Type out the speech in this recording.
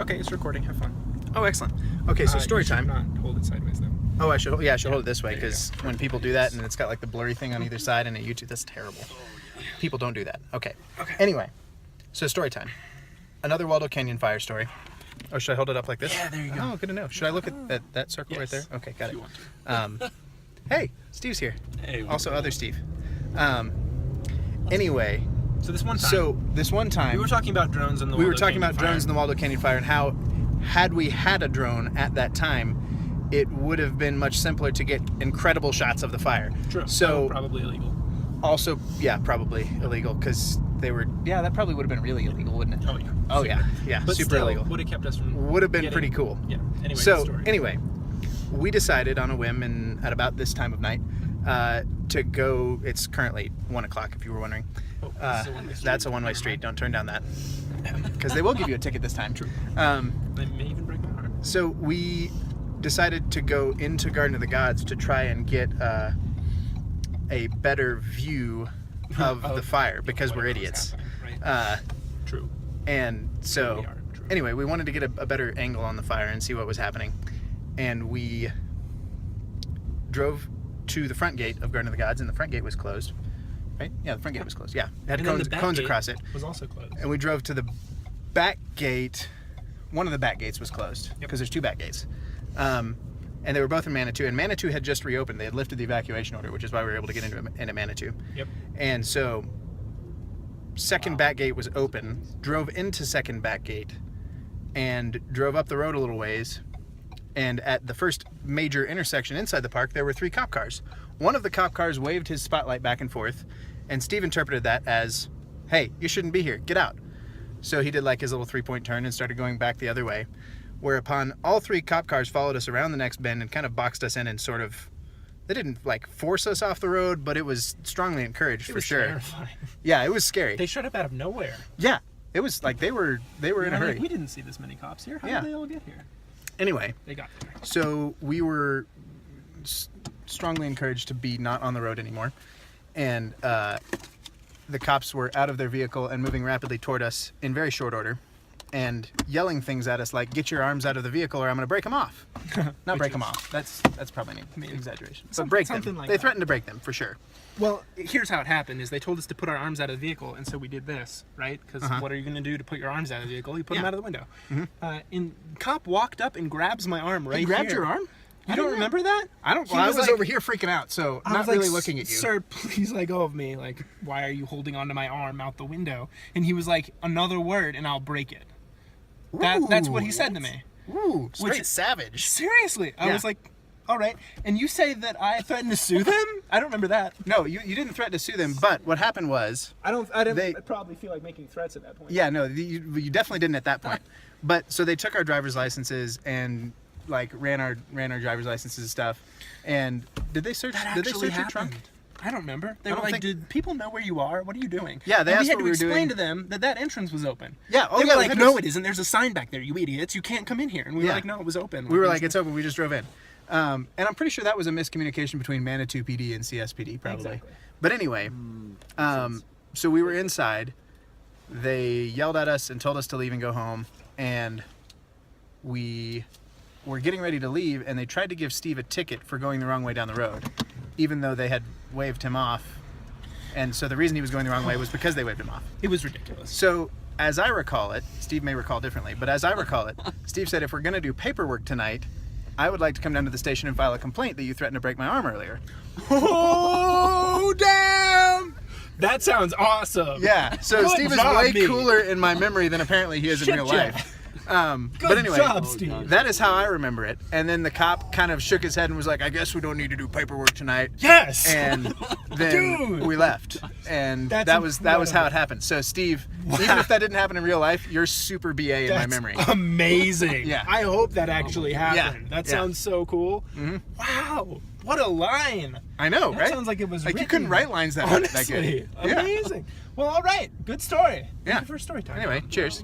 Okay, it's recording. Have fun. Oh, excellent. Okay, so story time. Not hold it sideways though. Oh, I should. Yeah, I should hold it this way because when people do that and it's got like the blurry thing on either side and at YouTube, that's terrible. People don't do that. Okay. Okay. Anyway, so story time. Another Waldo Canyon fire story. Oh, should I hold it up like this? Yeah, there you go. Oh, good to know. Should I look at that circle right there? Yes, Okay, got if it. you want to. Hey, Steve's here. Hey. Also, other Steve. Anyway, So this one time. so this one time we were talking about drones in the. we were Waldo talking Canyon about fire. drones in the Waldo Canyon fire and how, had we had a drone at that time, it would have been much simpler to get incredible shots of the fire. True. So probably illegal. also, yeah, probably illegal because they were. Yeah, that probably would have been really illegal, wouldn't it? Oh yeah. Oh yeah, yeah, But super still, illegal. would have kept us from. Would have been getting- pretty cool. Yeah. Anyway. So the story. anyway, we decided on a whim and at about this time of night to go. It's currently 1 o'clock, if you were wondering. Oh, this is a one-way street. That's a one-way Never street. mind. Don't turn down that because they will give you a ticket this time. True. Um, They may even break my heart. so we decided to go into Garden of the Gods to try and get a better view of the fire because we're whatever was idiots. happening, right? And True. We so are, true. anyway, we wanted to get a better angle on the fire and see what was happening. And we drove to the front gate of Garden of the Gods, and the front gate was closed. Right? Yeah, the front gate was closed. Yeah, it had And then cones, the back cones gate across it. Was also closed. And we drove to the back gate. One of the back gates was closed because there's two back gates. And they were both in Manitou, and Manitou had just reopened. They had lifted the evacuation order, which is why we were able to get into Manitou. Yep. And so, second back gate was open, drove into second back gate, and drove up the road a little ways. And at the first major intersection inside the park, there were 3 cop cars. One of the cop cars waved his spotlight back and forth, and Steve interpreted that as, hey, you shouldn't be here, get out. So he did like his little 3-point turn and started going back the other way. Whereupon all 3 cop cars followed us around the next bend and kind of boxed us in and sort of, they didn't like force us off the road, but it was strongly encouraged It for was sure. terrifying. Yeah, it was scary. They showed up out of nowhere. Yeah, it was like they were in a Like, hurry. we didn't see this many cops here. How Yeah. did they all get here? Anyway, They got there. so we were strongly encouraged to be not on the road anymore, and the cops were out of their vehicle and moving rapidly toward us in very short order, and yelling things at us like, "Get your arms out of the vehicle, or I'm going to break them off." Not break them off. That's probably an exaggeration. But break them. something like They that. threatened to break them for sure. Well, here's how it happened: is they told us to put our arms out of the vehicle, and so we did this, right? Because what are you going to do to put your arms out of the vehicle? You put them Yeah. out of the window. And cop walked up and grabs my arm right He grabbed here. your arm? You don't remember that? I don't. He Well, I was was like- over here freaking out, so I not was like, really looking at you. Sir, please let go of me. Like, why are you holding onto my arm out the window? And he was like, another word and I'll break it. That's what he said to me. Ooh, straight Which- savage. Seriously. I Yeah. was like, all right. And you say that I threatened to sue them? I don't remember that. No, you didn't threaten to sue them, but what happened was, I didn't They- probably feel like making threats at that point. yeah, no, you definitely didn't at that point. But so they took our driver's licenses and like ran our driver's licenses and stuff. And did they search? That Did they actually search your happened. trunk? I don't remember. They I were don't like, think- did people know where you are? What are you doing? Yeah, they And asked we had what to we were explain doing. to them that entrance was open. Yeah, oh they yeah, were we like, had no, to- it isn't. There's a sign back there, you idiots. You can't come in here. And we were Yeah. like, no, it was open. We were like, it's open. We just drove in. And I'm pretty sure that was a miscommunication between Manitou PD and CSPD, probably. Exactly. But anyway, so we were inside. They yelled at us and told us to leave and go home. And we were getting ready to leave, and they tried to give Steve a ticket for going the wrong way down the road, even though they had waved him off. And so the reason he was going the wrong way was because they waved him off. It was ridiculous. So, as I recall it, Steve may recall differently, but as I recall it, Steve said, if we're going to do paperwork tonight, I would like to come down to the station and file a complaint that you threatened to break my arm earlier. Oh, damn! That sounds awesome. Yeah, so Good Steve is job, way me. cooler in my memory than apparently he is in Shit, real Jeff. life. But Good anyway, job, Steve. that is how I remember it. And then the cop kind of shook his head and was like, I guess we don't need to do paperwork tonight. Yes! And then Dude! we left. And That's that was how it incredible. happened. So Steve, even if that didn't happen in real life, you're super BA in my That's memory. amazing. Yeah. I hope that actually happened. Yeah. That Yeah. sounds so cool. Wow. What a line. I know, That right? sounds like it was like you written. couldn't write lines that Honestly. good. Yeah. Amazing. Well, all right. Good story. Yeah. Thank you for story time. Anyway, cheers.